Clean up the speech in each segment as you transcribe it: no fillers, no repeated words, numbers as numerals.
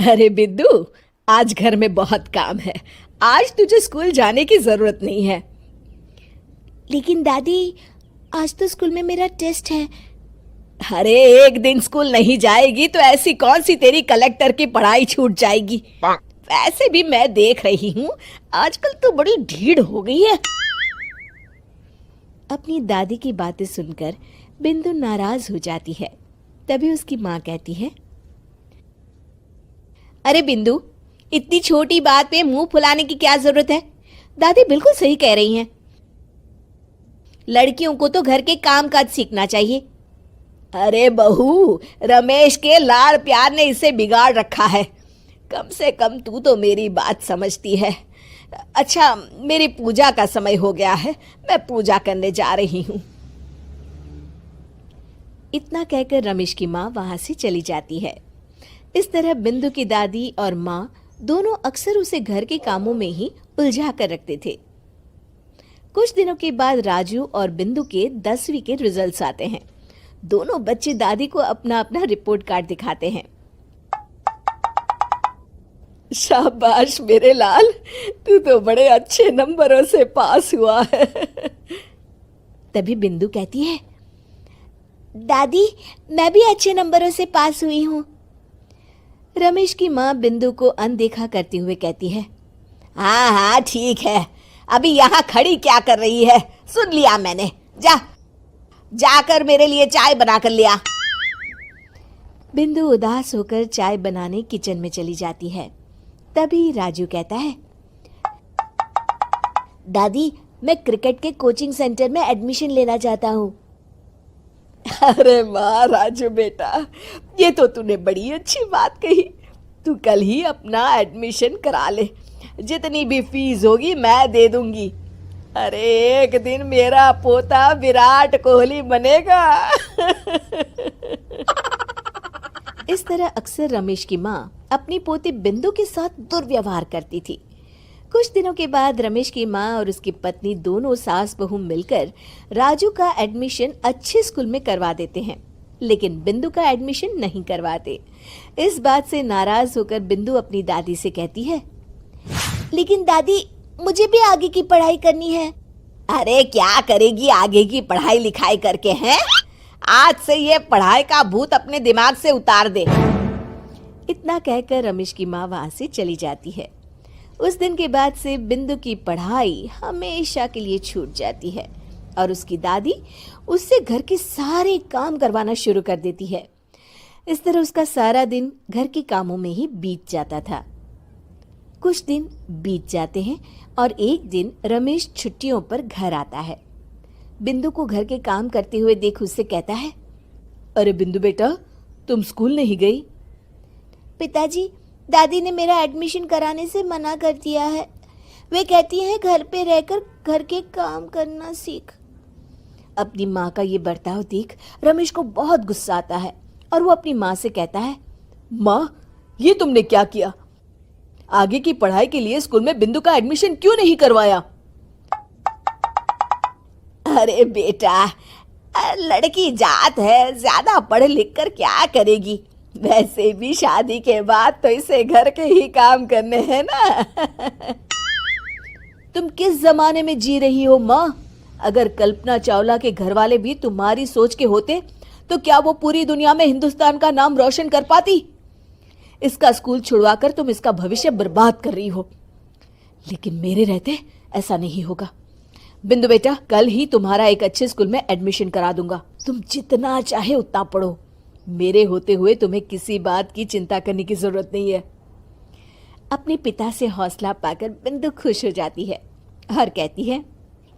अरे बिद्दू, आज घर में बहुत काम है। आज तुझे स्कूल जाने की जरूरत नहीं है। लेकिन दादी, आज तो स्कूल में मेरा टेस्ट है। अरे एक दिन स्कूल नहीं जाएगी तो ऐसी कौन सी तेरी कलेक्टर की पढ़ाई छूट जाएगी। वैसे भी मैं देख रही हूँ आजकल तो बड़ी ढीठ हो गई है। अपनी दादी की बातें सुनकर बिंदु नाराज हो जाती है। तभी उसकी माँ कहती है, अरे बिंदु, इतनी छोटी बात पे मुंह फुलाने की क्या जरूरत है। दादी बिल्कुल सही कह रही हैं। लड़कियों को तो घर के काम काज सीखना चाहिए। अरे बहू, रमेश के लाड़ प्यार ने इसे बिगाड़ रखा है। कम से कम तू तो मेरी बात समझती है। अच्छा, मेरी पूजा का समय हो गया है, मैं पूजा करने जा रही हूँ। इतना कहकर रमेश की माँ वहां से चली जाती है। इस तरह बिंदु की दादी और माँ दोनों अक्सर उसे घर के कामों में ही उलझा कर रखते थे। कुछ दिनों के बाद राजू और बिंदु के 10वीं के रिजल्ट्स आते हैं। दोनों बच्चे दादी को अपना अपना रिपोर्ट कार्ड दिखाते हैं। शाबाश मेरे लाल, तू तो बड़े अच्छे नंबरों से पास हुआ है। तभी बिंदु कहती है, दादी मैं भी अच्छे नंबरों से पास हुई हूँ। रमेश की माँ बिंदु को अनदेखा करते हुए कहती है, हाँ हाँ ठीक है, अभी यहाँ खड़ी क्या कर रही है, सुन लिया मैंने। जाकर मेरे लिए चाय बना कर लिया। बिंदु उदास होकर चाय बनाने किचन में चली जाती है। तभी राजू कहता है, दादी मैं क्रिकेट के कोचिंग सेंटर में एडमिशन लेना चाहता हूँ। अरे वाह राजू बेटा, ये तो तूने बड़ी अच्छी बात कही। तू कल ही अपना एडमिशन करा ले, जितनी भी फीस होगी मैं दे दूंगी। अरे एक दिन मेरा पोता विराट कोहली बनेगा। इस तरह अक्सर रमेश की माँ अपनी पोती बिंदु के साथ दुर्व्यवहार करती थी। कुछ दिनों के बाद रमेश की माँ और उसकी पत्नी दोनों सास बहू मिलकर राजू का एडमिशन अच्छे स्कूल में करवा देते हैं, लेकिन बिंदु का एडमिशन नहीं करवाते। इस बात से नाराज होकर बिंदु अपनी दादी से कहती है, लेकिन दादी मुझे भी आगे की पढ़ाई करनी है। अरे क्या करेगी आगे की पढ़ाई लिखाई करके, हैं? आज से ये पढ़ाई का भूत अपने दिमाग से उतार दे। इतना कहकर रमेश की माँ वहां से चली जाती है। उस दिन के बाद से बिंदु की पढ़ाई हमेशा के लिए छूट जाती है और उसकी दादी उससे घर के सारे काम करवाना शुरू कर देती है। इस तरह उसका सारा दिन घर के कामों में ही बीत जाता था। कुछ दिन बीत जाते हैं और एक दिन रमेश छुट्टियों पर घर आता है। बिंदु को घर के काम करते हुए देख उससे कहता है, अरे बिंदु बेटा, तुम स्कूल नहीं गई? पिताजी, दादी ने मेरा एडमिशन कराने से मना कर दिया है। वे कहती हैं घर पे रहकर घर के काम करना सीख। अपनी माँ का ये बर्ताव देख रमेश को बहुत गुस्सा आता है और वो अपनी माँ से कहता है, माँ ये तुमने क्या किया? आगे की पढ़ाई के लिए स्कूल में बिंदु का एडमिशन क्यों नहीं करवाया? अरे बेटा, लड़की जात है, ज्यादा पढ़ लिख कर क्या करेगी? वैसे भी शादी के बाद तो इसे घर के ही काम करने हैं ना। तुम किस जमाने में जी रही हो माँ? अगर कल्पना चावला के घर वाले भी तुम्हारी सोच के होते तो क्या वो पूरी दुनिया में हिंदुस्तान का नाम रोशन कर पाती? इसका स्कूल छुड़वाकर तुम इसका भविष्य बर्बाद कर रही हो, लेकिन मेरे रहते ऐसा नहीं होगा। बिंदु बेटा, कल ही तुम्हारा एक अच्छे स्कूल में एडमिशन करा दूंगा। तुम जितना चाहे उतना पढ़ो। मेरे होते हुए तुम्हें किसी बात की चिंता करने की जरूरत नहीं है। अपने पिता से हौसला पाकर बिंदु खुश हो जाती है और कहती है,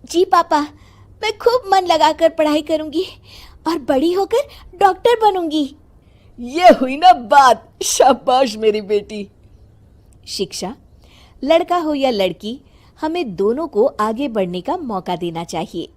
जी पापा, मैं खूब मन लगाकर पढ़ाई करूंगी और बड़ी होकर डॉक्टर बनूंगी। ये हुई ना बात, शाबाश मेरी बेटी। शिक्षा, लड़का हो या लड़की, हमें दोनों को आगे बढ़ने का मौका देना चाहिए।